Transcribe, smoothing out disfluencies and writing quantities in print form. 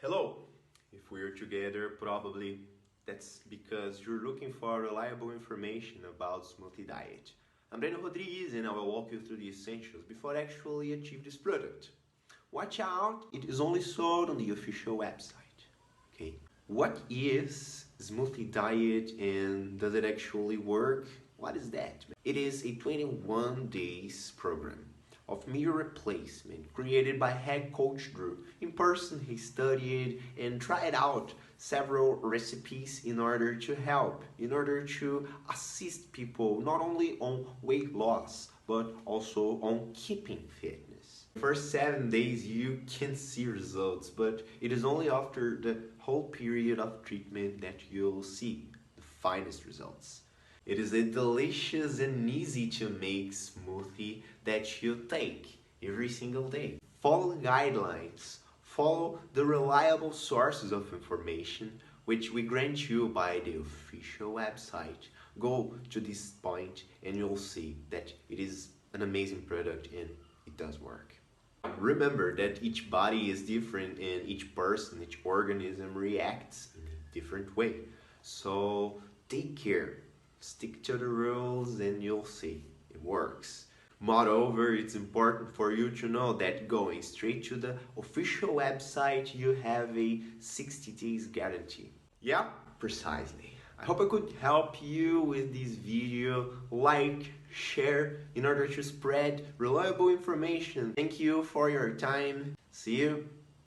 Hello! If we're together, probably that's because you're looking for reliable information about Smoothie diet. I'm Breno Rodrigues and I will walk you through the essentials before actually achieve this product. Watch out, it is only sold on the official website. Okay, what is Smoothie diet and does it actually work? What is that? It is a 21 days program of meal replacement created by head coach Drew. In person, he studied and tried out several recipes in order to assist people not only on weight loss but also on keeping fitness. First 7 days you can see results, but it is only after the whole period of treatment that you'll see the finest results. It is a delicious and easy to make smoothie that you take every single day. Follow the guidelines, follow the reliable sources of information which we grant you by the official website. Go to this point and you'll see that it is an amazing product and it does work. Remember that each body is different and each person, each organism reacts in a different way. So take care. Stick to the rules and you'll see it works. Moreover, it's important for you to know that going straight to the official website, you have a 60 days guarantee. Yeah, precisely. I hope I could help you with this video. Like, share in order to spread reliable information. Thank you for your time. See you.